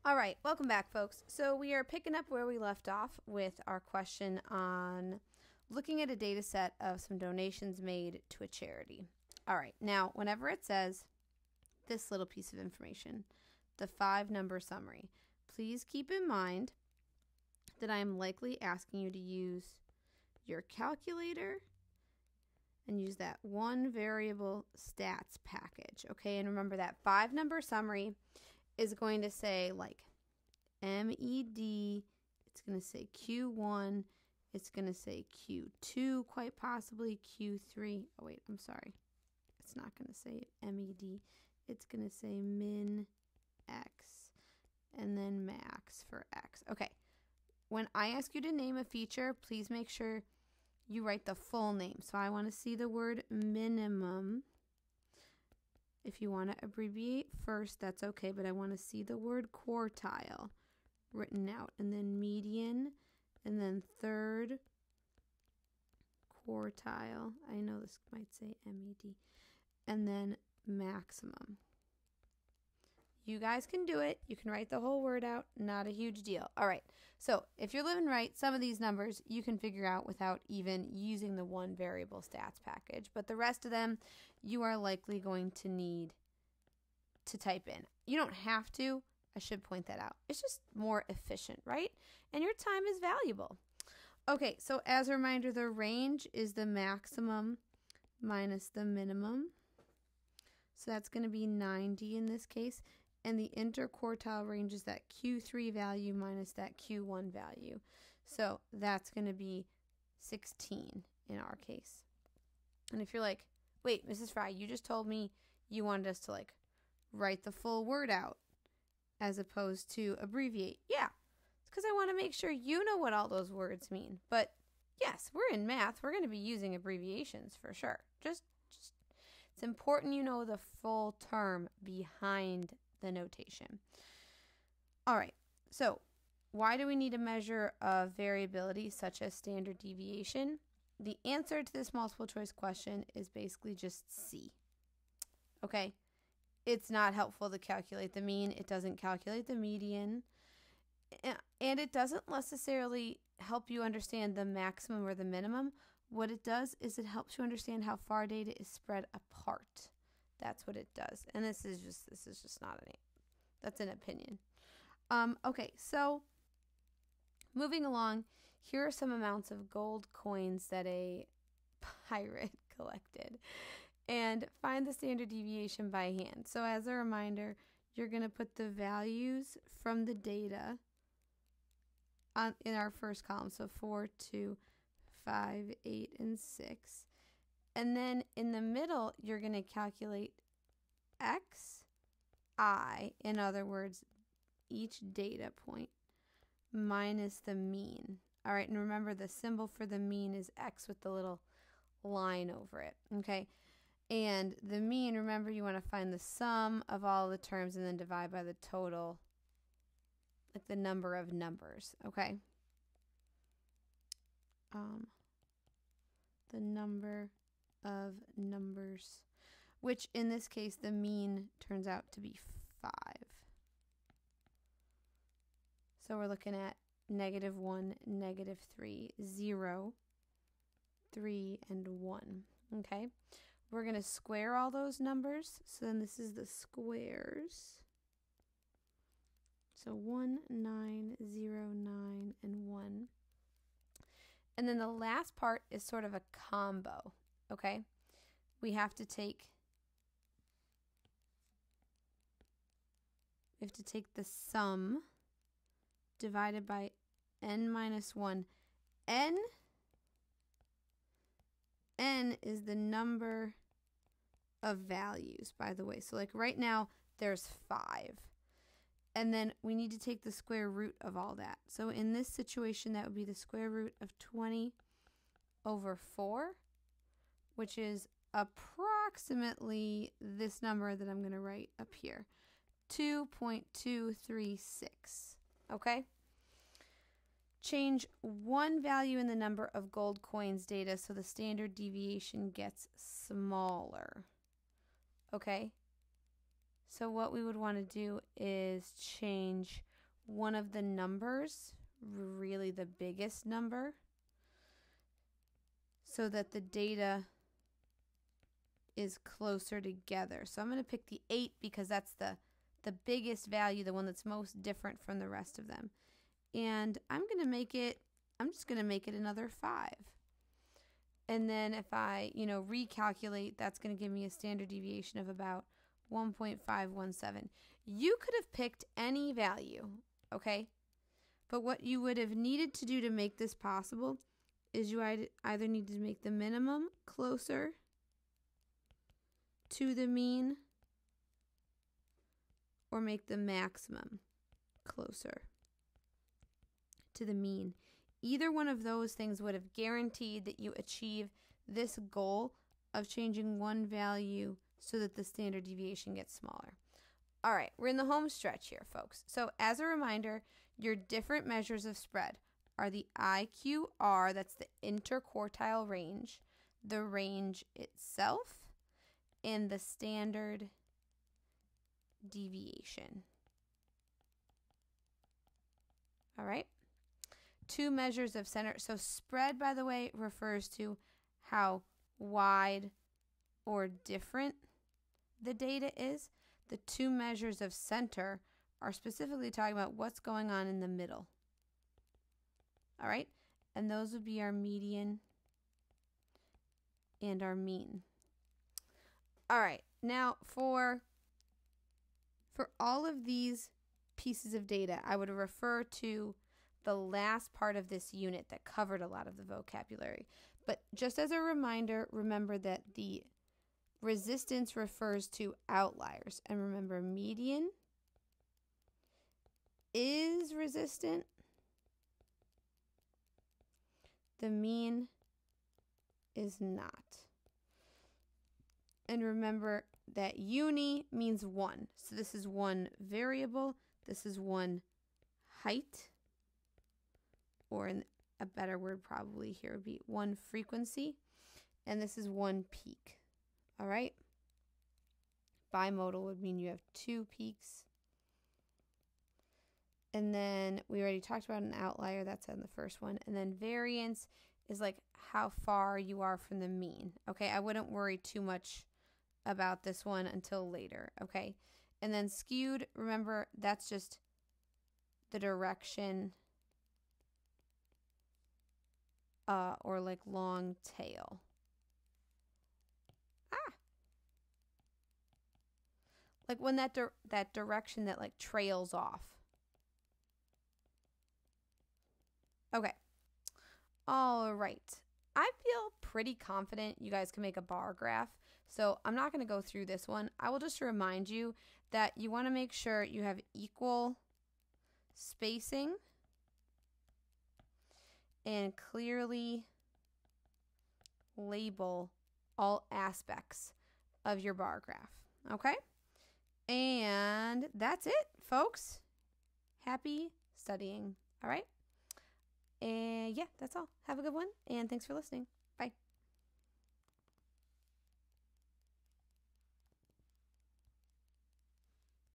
All right, welcome back, folks. So we are picking up where we left off with our question on looking at a data set of some donations made to a charity. All right, now whenever it says this little piece of information, the 5-number summary, please keep in mind that I am likely asking you to use your calculator and use that one variable stats package, okay? And remember that 5-number summary is going to say like MED, it's going to say Q1, it's going to say Q2, quite possibly Q3. Oh wait, I'm sorry. It's not going to say MED. It's going to say min X and then max for X. Okay. When I ask you to name a feature, please make sure you write the full name. So I want to see the word minimum. If you want to abbreviate first, that's okay, but I want to see the word quartile written out, and then median, and then third quartile. I know this might say MED, and then maximum. You guys can do it. You can write the whole word out. Not a huge deal. All right. So if you're living right, some of these numbers you can figure out without even using the one variable stats package. But the rest of them, you are likely going to need to type in. You don't have to. I should point that out. It's just more efficient, right? And your time is valuable. Okay. So as a reminder, the range is the maximum minus the minimum. So that's going to be 90 in this case. And the interquartile range is that Q3 value minus that Q1 value. So that's going to be 16 in our case. And if you're like, wait, Mrs. Fry, you just told me you wanted us to like write the full word out as opposed to abbreviate. Yeah, it's because I want to make sure you know what all those words mean. But yes, we're in math. We're going to be using abbreviations for sure. Just it's important you know the full term behind the notation. All right, so why do we need a measure of variability such as standard deviation? The answer to this multiple choice question is basically just C. Okay, it's not helpful to calculate the mean. It doesn't calculate the median. And it doesn't necessarily help you understand the maximum or the minimum. What it does is it helps you understand how far data is spread apart. That's what it does. And this is just not that's an opinion. Okay, so moving along, here are some amounts of gold coins that a pirate collected. And find the standard deviation by hand. So as a reminder, you're going to put the values from the data in our first column. So 4, 2, 5, 8, and 6. And then in the middle, you're going to calculate xi, in other words, each data point, minus the mean. All right, and remember the symbol for the mean is x with the little line over it, okay? And the mean, remember, you want to find the sum of all the terms and then divide by the total, like the number of numbers, okay? The number of numbers, which in this case, the mean turns out to be 5. So we're looking at -1, -3, 0, 3, and 1, okay? We're going to square all those numbers. So then this is the squares. So 1, 9, 0, 9, and 1. And then the last part is sort of a combo, okay? We have to take the sum divided by n minus 1. N is the number of values, by the way. So like right now, there's 5. And then we need to take the square root of all that. So in this situation, that would be the square root of 20 over 4, which is approximately this number that I'm going to write up here, 2.236, okay? Change one value in the number of gold coins data so the standard deviation gets smaller, okay? So what we would want to do is change one of the numbers, really the biggest number, so that the data is closer together. So I'm going to pick the 8 because that's the biggest value, the one that's most different from the rest of them. And I'm just going to make it another 5. And then if I, recalculate, that's going to give me a standard deviation of about 1.517. You could have picked any value, okay? But what you would have needed to do to make this possible is you either need to make the minimum closer to the mean or make the maximum closer to the mean. Either one of those things would have guaranteed that you achieve this goal of changing one value so that the standard deviation gets smaller. All right, we're in the home stretch here, folks. So as a reminder, your different measures of spread are the IQR, that's the interquartile range, the range itself, and the standard deviation. All right. 2 measures of center. So spread, by the way, refers to how wide or different the data is. The 2 measures of center are specifically talking about what's going on in the middle. All right? And those would be our median and our mean. All right. Now for all of these pieces of data, I would refer to the last part of this unit that covered a lot of the vocabulary. But just as a reminder, remember that the resistance refers to outliers. And remember, median is resistant. The mean is not. And remember that uni means 1. So this is one variable. This is one height. Or in a better word probably here would be one frequency. And this is one peak. All right? Bimodal would mean you have 2 peaks. And then we already talked about an outlier. That's on the first one. And then variance is like how far you are from the mean. Okay? I wouldn't worry too much about this one until later. Okay? And then skewed, remember, that's just the direction or like long tail. Like when that direction that like trails off. Okay. All right. I feel pretty confident you guys can make a bar graph. So I'm not going to go through this one. I will just remind you that you want to make sure you have equal spacing and clearly label all aspects of your bar graph. Okay? And that's it, folks. Happy studying. All right? And yeah, that's all. Have a good one, and thanks for listening.